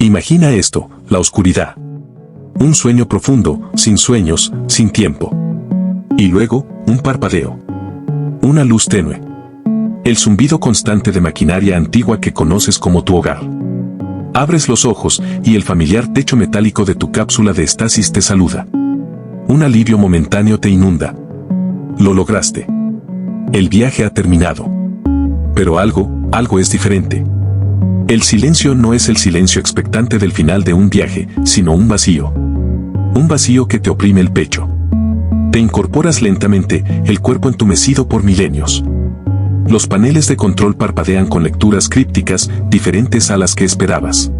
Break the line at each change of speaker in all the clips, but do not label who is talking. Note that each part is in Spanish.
Imagina esto, la oscuridad. Un sueño profundo, sin sueños, sin tiempo. Y luego, un parpadeo. Una luz tenue. El zumbido constante de maquinaria antigua que conoces como tu hogar. Abres los ojos y el familiar techo metálico de tu cápsula de estasis te saluda. Un alivio momentáneo te inunda. Lo lograste. El viaje ha terminado. Pero algo es diferente. El silencio no es el silencio expectante del final de un viaje, sino un vacío. Un vacío que te oprime el pecho. Te incorporas lentamente, el cuerpo entumecido por milenios. Los paneles de control parpadean con lecturas crípticas, diferentes a las que esperabas.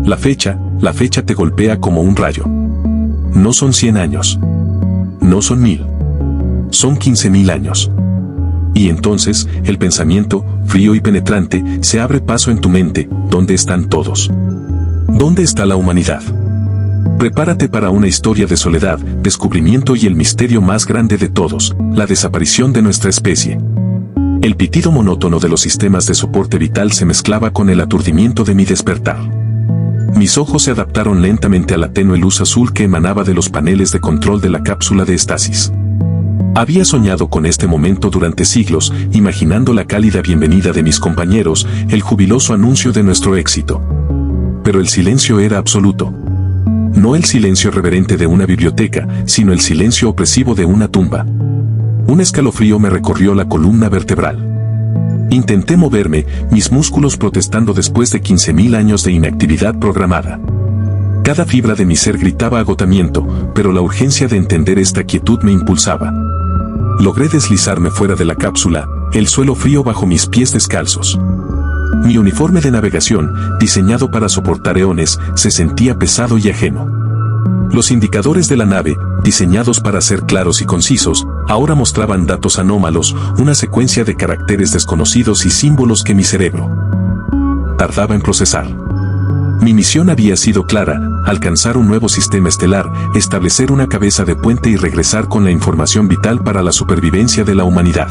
La fecha te golpea como un rayo. No son 100 años. No son 1000. Son 15.000 años. Y entonces, el pensamiento, frío y penetrante, se abre paso en tu mente. ¿Dónde están todos? ¿Dónde está la humanidad? Prepárate para una historia de soledad, descubrimiento y el misterio más grande de todos, la desaparición de nuestra especie. El pitido monótono de los sistemas de soporte vital se mezclaba con el aturdimiento de mi despertar. Mis ojos se adaptaron lentamente a la tenue luz azul que emanaba de los paneles de control de la cápsula de estasis. Había soñado con este momento durante siglos, imaginando la cálida bienvenida de mis compañeros, el jubiloso anuncio de nuestro éxito. Pero el silencio era absoluto. No el silencio reverente de una biblioteca, sino el silencio opresivo de una tumba. Un escalofrío me recorrió la columna vertebral. Intenté moverme, mis músculos protestando después de 15.000 años de inactividad programada. Cada fibra de mi ser gritaba agotamiento, pero la urgencia de entender esta quietud me impulsaba. Logré deslizarme fuera de la cápsula, el suelo frío bajo mis pies descalzos. Mi uniforme de navegación, diseñado para soportar eones, se sentía pesado y ajeno. Los indicadores de la nave, diseñados para ser claros y concisos, ahora mostraban datos anómalos, una secuencia de caracteres desconocidos y símbolos que mi cerebro tardaba en procesar. Mi misión había sido clara: alcanzar un nuevo sistema estelar, establecer una cabeza de puente y regresar con la información vital para la supervivencia de la humanidad.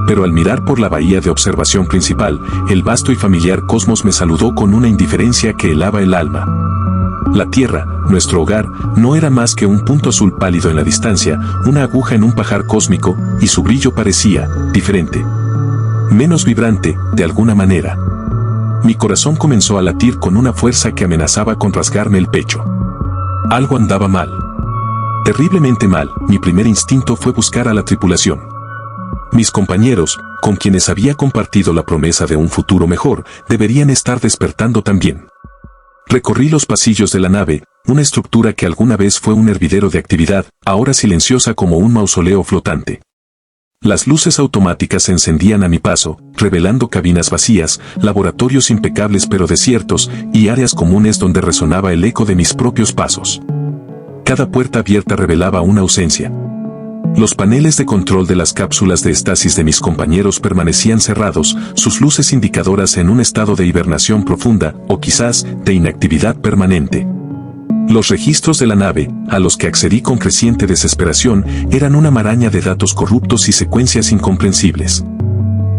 Pero al mirar por la bahía de observación principal, el vasto y familiar cosmos me saludó con una indiferencia que helaba el alma. La Tierra, nuestro hogar, no era más que un punto azul pálido en la distancia, una aguja en un pajar cósmico, y su brillo parecía diferente. Menos vibrante, de alguna manera. Mi corazón comenzó a latir con una fuerza que amenazaba con rasgarme el pecho. Algo andaba mal. Terriblemente mal. Mi primer instinto fue buscar a la tripulación. Mis compañeros, con quienes había compartido la promesa de un futuro mejor, deberían estar despertando también. Recorrí los pasillos de la nave, una estructura que alguna vez fue un hervidero de actividad, ahora silenciosa como un mausoleo flotante. Las luces automáticas se encendían a mi paso, revelando cabinas vacías, laboratorios impecables pero desiertos, y áreas comunes donde resonaba el eco de mis propios pasos. Cada puerta abierta revelaba una ausencia. Los paneles de control de las cápsulas de estasis de mis compañeros permanecían cerrados, sus luces indicadoras en un estado de hibernación profunda, o quizás, de inactividad permanente. Los registros de la nave, a los que accedí con creciente desesperación, eran una maraña de datos corruptos y secuencias incomprensibles.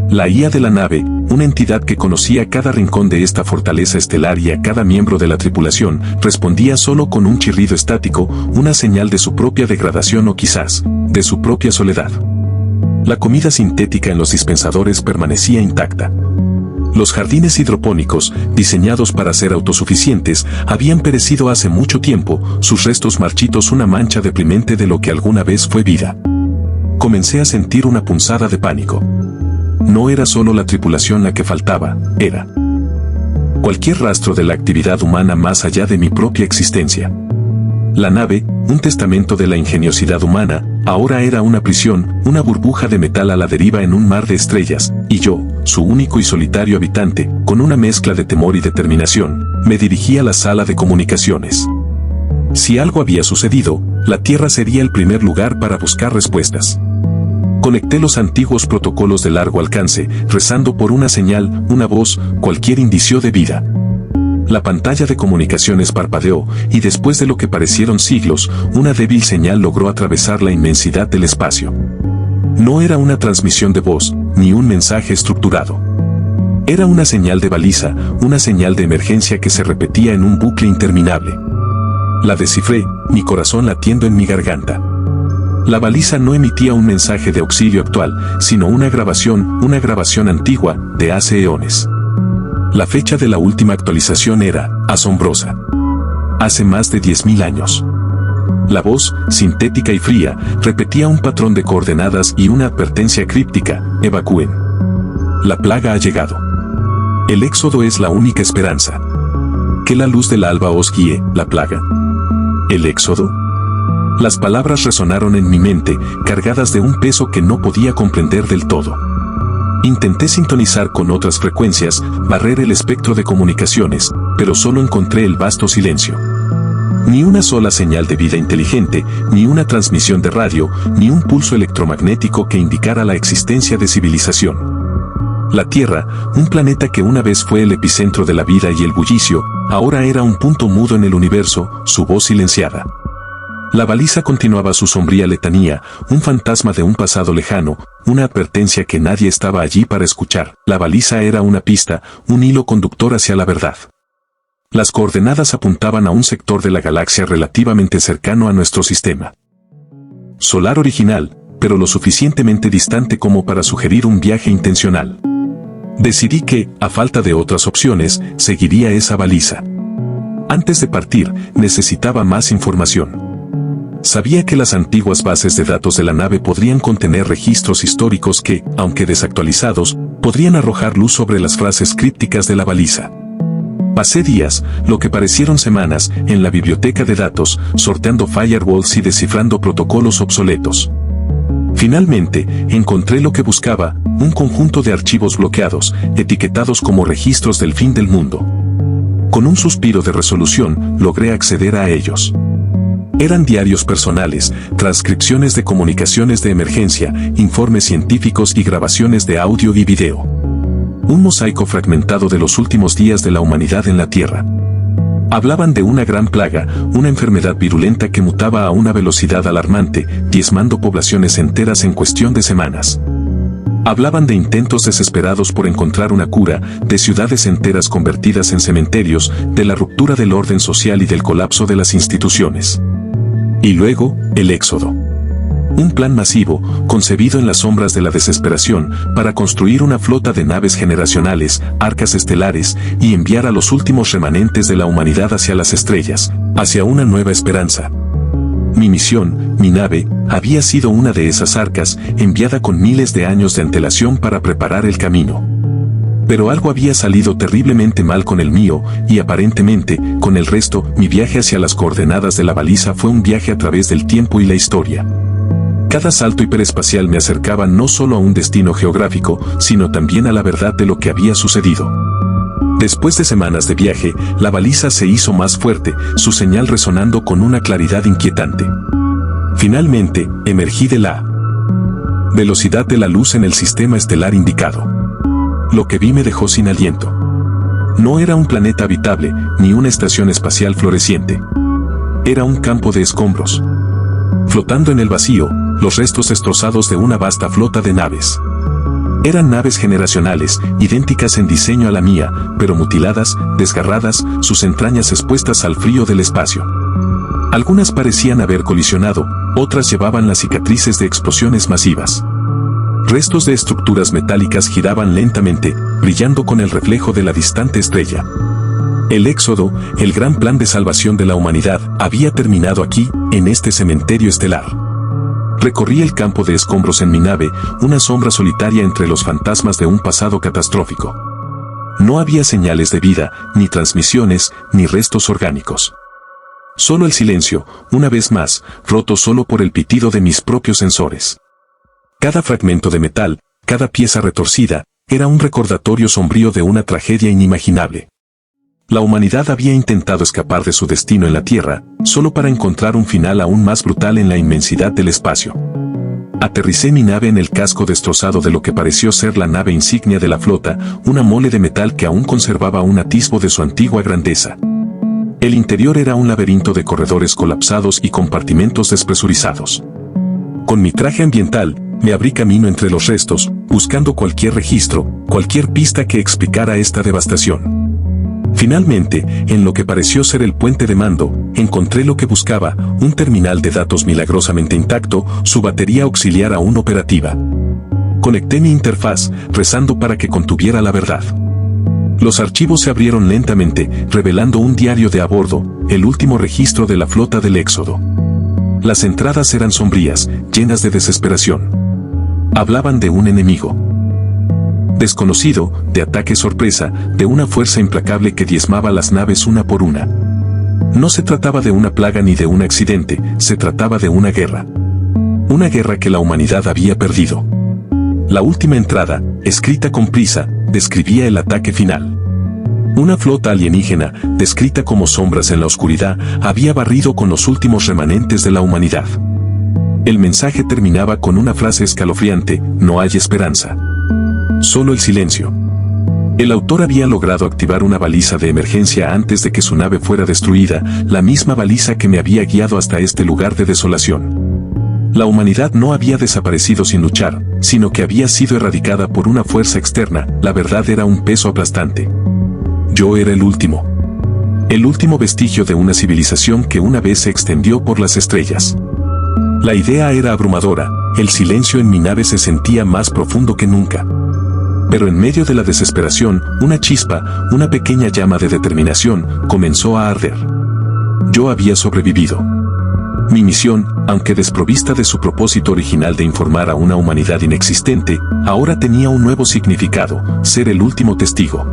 La IA de la nave, una entidad que conocía cada rincón de esta fortaleza estelar y a cada miembro de la tripulación, respondía solo con un chirrido estático, una señal de su propia degradación o quizás, de su propia soledad. La comida sintética en los dispensadores permanecía intacta. Los jardines hidropónicos, diseñados para ser autosuficientes, habían perecido hace mucho tiempo, sus restos marchitos una mancha deprimente de lo que alguna vez fue vida. Comencé a sentir una punzada de pánico. No era solo la tripulación la que faltaba, era cualquier rastro de la actividad humana más allá de mi propia existencia. La nave, un testamento de la ingeniosidad humana, ahora era una prisión, una burbuja de metal a la deriva en un mar de estrellas, y yo, su único y solitario habitante, con una mezcla de temor y determinación, me dirigí a la sala de comunicaciones. Si algo había sucedido, la Tierra sería el primer lugar para buscar respuestas. Conecté los antiguos protocolos de largo alcance, rezando por una señal, una voz, cualquier indicio de vida. La pantalla de comunicaciones parpadeó, y después de lo que parecieron siglos, una débil señal logró atravesar la inmensidad del espacio. No era una transmisión de voz, ni un mensaje estructurado. Era una señal de baliza, una señal de emergencia que se repetía en un bucle interminable. La descifré, mi corazón latiendo en mi garganta. La baliza no emitía un mensaje de auxilio actual, sino una grabación antigua, de hace eones. La fecha de la última actualización era asombrosa. Hace más de 10.000 años. La voz, sintética y fría, repetía un patrón de coordenadas y una advertencia críptica: evacúen. La plaga ha llegado. El éxodo es la única esperanza. Que la luz del alba os guíe, la plaga. ¿El éxodo? Las palabras resonaron en mi mente, cargadas de un peso que no podía comprender del todo. Intenté sintonizar con otras frecuencias, barrer el espectro de comunicaciones, pero solo encontré el vasto silencio. Ni una sola señal de vida inteligente, ni una transmisión de radio, ni un pulso electromagnético que indicara la existencia de civilización. La Tierra, un planeta que una vez fue el epicentro de la vida y el bullicio, ahora era un punto mudo en el universo, su voz silenciada. La baliza continuaba su sombría letanía, un fantasma de un pasado lejano, una advertencia que nadie estaba allí para escuchar. La baliza era una pista, un hilo conductor hacia la verdad. Las coordenadas apuntaban a un sector de la galaxia relativamente cercano a nuestro sistema solar original, pero lo suficientemente distante como para sugerir un viaje intencional. Decidí que, a falta de otras opciones, seguiría esa baliza. Antes de partir, necesitaba más información. Sabía que las antiguas bases de datos de la nave podrían contener registros históricos que, aunque desactualizados, podrían arrojar luz sobre las frases crípticas de la baliza. Pasé días, lo que parecieron semanas, en la biblioteca de datos, sorteando firewalls y descifrando protocolos obsoletos. Finalmente, encontré lo que buscaba, un conjunto de archivos bloqueados, etiquetados como registros del fin del mundo. Con un suspiro de resolución, logré acceder a ellos. Eran diarios personales, transcripciones de comunicaciones de emergencia, informes científicos y grabaciones de audio y video. Un mosaico fragmentado de los últimos días de la humanidad en la Tierra. Hablaban de una gran plaga, una enfermedad virulenta que mutaba a una velocidad alarmante, diezmando poblaciones enteras en cuestión de semanas. Hablaban de intentos desesperados por encontrar una cura, de ciudades enteras convertidas en cementerios, de la ruptura del orden social y del colapso de las instituciones. Y luego, el éxodo. Un plan masivo, concebido en las sombras de la desesperación, para construir una flota de naves generacionales, arcas estelares, y enviar a los últimos remanentes de la humanidad hacia las estrellas, hacia una nueva esperanza. Mi misión, mi nave, había sido una de esas arcas, enviada con miles de años de antelación para preparar el camino. Pero algo había salido terriblemente mal con el mío, y aparentemente, con el resto. Mi viaje hacia las coordenadas de la baliza fue un viaje a través del tiempo y la historia. Cada salto hiperespacial me acercaba no solo a un destino geográfico, sino también a la verdad de lo que había sucedido. Después de semanas de viaje, la baliza se hizo más fuerte, su señal resonando con una claridad inquietante. Finalmente, emergí de la velocidad de la luz en el sistema estelar indicado. Lo que vi me dejó sin aliento. No era un planeta habitable, ni una estación espacial floreciente. Era un campo de escombros. Flotando en el vacío, los restos destrozados de una vasta flota de naves. Eran naves generacionales, idénticas en diseño a la mía, pero mutiladas, desgarradas, sus entrañas expuestas al frío del espacio. Algunas parecían haber colisionado, otras llevaban las cicatrices de explosiones masivas. Restos de estructuras metálicas giraban lentamente, brillando con el reflejo de la distante estrella. El éxodo, el gran plan de salvación de la humanidad, había terminado aquí, en este cementerio estelar. Recorrí el campo de escombros en mi nave, una sombra solitaria entre los fantasmas de un pasado catastrófico. No había señales de vida, ni transmisiones, ni restos orgánicos. Solo el silencio, una vez más, roto solo por el pitido de mis propios sensores. Cada fragmento de metal, cada pieza retorcida, era un recordatorio sombrío de una tragedia inimaginable. La humanidad había intentado escapar de su destino en la Tierra, solo para encontrar un final aún más brutal en la inmensidad del espacio. Aterricé mi nave en el casco destrozado de lo que pareció ser la nave insignia de la flota, una mole de metal que aún conservaba un atisbo de su antigua grandeza. El interior era un laberinto de corredores colapsados y compartimentos despresurizados. Con mi traje ambiental, me abrí camino entre los restos, buscando cualquier registro, cualquier pista que explicara esta devastación. Finalmente, en lo que pareció ser el puente de mando, encontré lo que buscaba, un terminal de datos milagrosamente intacto, su batería auxiliar aún operativa. Conecté mi interfaz, rezando para que contuviera la verdad. Los archivos se abrieron lentamente, revelando un diario de a bordo, el último registro de la flota del Éxodo. Las entradas eran sombrías, llenas de desesperación. Hablaban de un enemigo desconocido, de ataque sorpresa, de una fuerza implacable que diezmaba las naves una por una. No se trataba de una plaga ni de un accidente, se trataba de una guerra. Una guerra que la humanidad había perdido. La última entrada, escrita con prisa, describía el ataque final. Una flota alienígena, descrita como sombras en la oscuridad, había barrido con los últimos remanentes de la humanidad. El mensaje terminaba con una frase escalofriante: no hay esperanza. Solo el silencio. El autor había logrado activar una baliza de emergencia antes de que su nave fuera destruida, la misma baliza que me había guiado hasta este lugar de desolación. La humanidad no había desaparecido sin luchar, sino que había sido erradicada por una fuerza externa. La verdad era un peso aplastante. Yo era el último vestigio de una civilización que una vez se extendió por las estrellas. La idea era abrumadora, el silencio en mi nave se sentía más profundo que nunca. Pero en medio de la desesperación, una chispa, una pequeña llama de determinación, comenzó a arder. Yo había sobrevivido. Mi misión, aunque desprovista de su propósito original de informar a una humanidad inexistente, ahora tenía un nuevo significado: ser el último testigo.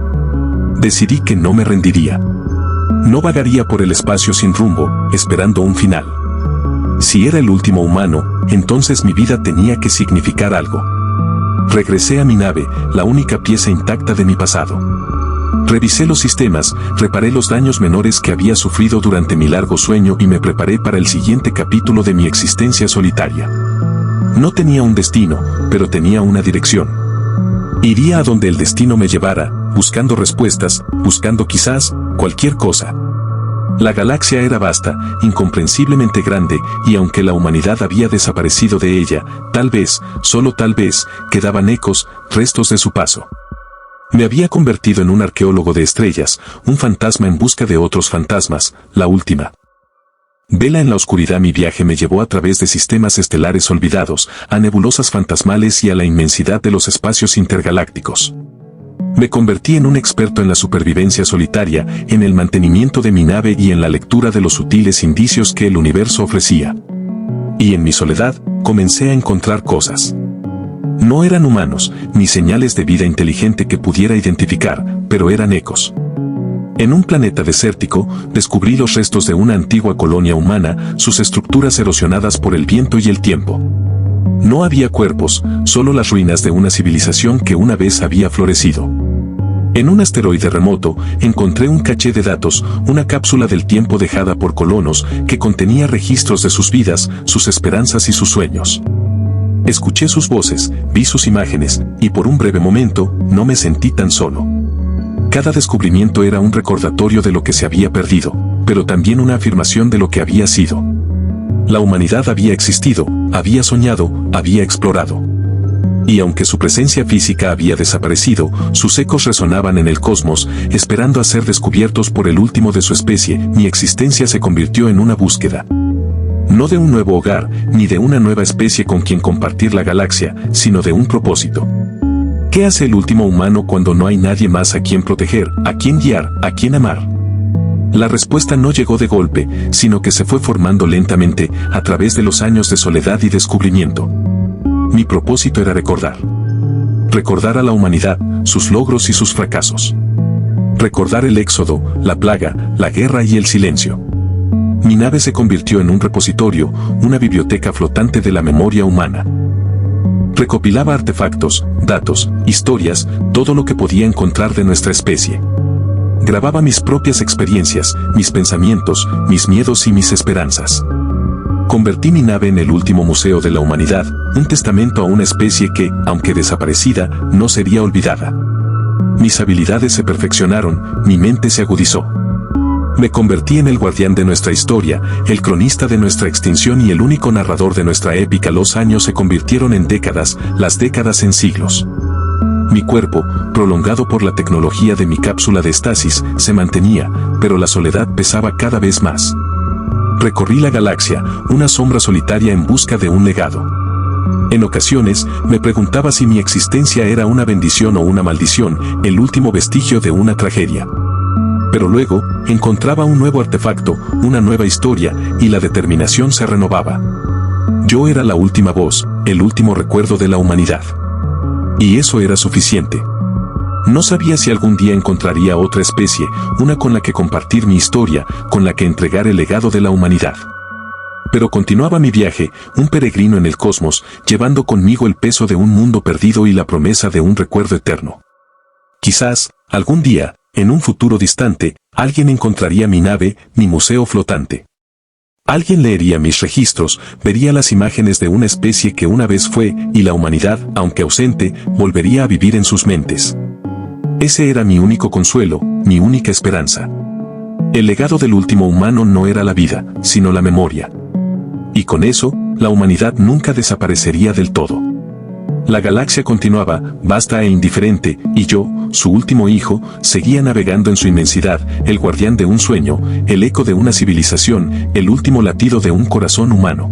Decidí que no me rendiría. No vagaría por el espacio sin rumbo, esperando un final. Si era el último humano, entonces mi vida tenía que significar algo. Regresé a mi nave, la única pieza intacta de mi pasado. Revisé los sistemas, reparé los daños menores que había sufrido durante mi largo sueño y me preparé para el siguiente capítulo de mi existencia solitaria. No tenía un destino, pero tenía una dirección. Iría a donde el destino me llevara, buscando respuestas, buscando quizás cualquier cosa. La galaxia era vasta, incomprensiblemente grande, y aunque la humanidad había desaparecido de ella, tal vez, solo tal vez, quedaban ecos, restos de su paso. Me había convertido en un arqueólogo de estrellas, un fantasma en busca de otros fantasmas, la última vela en la oscuridad. Mi viaje me llevó a través de sistemas estelares olvidados, a nebulosas fantasmales y a la inmensidad de los espacios intergalácticos. Me convertí en un experto en la supervivencia solitaria, en el mantenimiento de mi nave y en la lectura de los sutiles indicios que el universo ofrecía. Y en mi soledad, comencé a encontrar cosas. No eran humanos, ni señales de vida inteligente que pudiera identificar, pero eran ecos. En un planeta desértico, descubrí los restos de una antigua colonia humana, sus estructuras erosionadas por el viento y el tiempo. No había cuerpos, solo las ruinas de una civilización que una vez había florecido. En un asteroide remoto, encontré un caché de datos, una cápsula del tiempo dejada por colonos, que contenía registros de sus vidas, sus esperanzas y sus sueños. Escuché sus voces, vi sus imágenes, y por un breve momento, no me sentí tan solo. Cada descubrimiento era un recordatorio de lo que se había perdido, pero también una afirmación de lo que había sido. La humanidad había existido, había soñado, había explorado. Y aunque su presencia física había desaparecido, sus ecos resonaban en el cosmos, esperando a ser descubiertos por el último de su especie. Mi existencia se convirtió en una búsqueda. No de un nuevo hogar, ni de una nueva especie con quien compartir la galaxia, sino de un propósito. ¿Qué hace el último humano cuando no hay nadie más a quien proteger, a quien guiar, a quien amar? La respuesta no llegó de golpe, sino que se fue formando lentamente, a través de los años de soledad y descubrimiento. Mi propósito era recordar. Recordar a la humanidad, sus logros y sus fracasos. Recordar el éxodo, la plaga, la guerra y el silencio. Mi nave se convirtió en un repositorio, una biblioteca flotante de la memoria humana. Recopilaba artefactos, datos, historias, todo lo que podía encontrar de nuestra especie. Grababa mis propias experiencias, mis pensamientos, mis miedos y mis esperanzas. Convertí mi nave en el último museo de la humanidad, un testamento a una especie que, aunque desaparecida, no sería olvidada. Mis habilidades se perfeccionaron, mi mente se agudizó. Me convertí en el guardián de nuestra historia, el cronista de nuestra extinción y el único narrador de nuestra épica. Los años se convirtieron en décadas, las décadas en siglos. Mi cuerpo, prolongado por la tecnología de mi cápsula de estasis, se mantenía, pero la soledad pesaba cada vez más. Recorrí la galaxia, una sombra solitaria en busca de un legado. En ocasiones, me preguntaba si mi existencia era una bendición o una maldición, el último vestigio de una tragedia. Pero luego, encontraba un nuevo artefacto, una nueva historia, y la determinación se renovaba. Yo era la última voz, el último recuerdo de la humanidad. Y eso era suficiente. No sabía si algún día encontraría otra especie, una con la que compartir mi historia, con la que entregar el legado de la humanidad. Pero continuaba mi viaje, un peregrino en el cosmos, llevando conmigo el peso de un mundo perdido y la promesa de un recuerdo eterno. Quizás, algún día, en un futuro distante, alguien encontraría mi nave, mi museo flotante. Alguien leería mis registros, vería las imágenes de una especie que una vez fue, y la humanidad, aunque ausente, volvería a vivir en sus mentes. Ese era mi único consuelo, mi única esperanza. El legado del último humano no era la vida, sino la memoria. Y con eso, la humanidad nunca desaparecería del todo. La galaxia continuaba, vasta e indiferente, y yo, su último hijo, seguía navegando en su inmensidad, el guardián de un sueño, el eco de una civilización, el último latido de un corazón humano.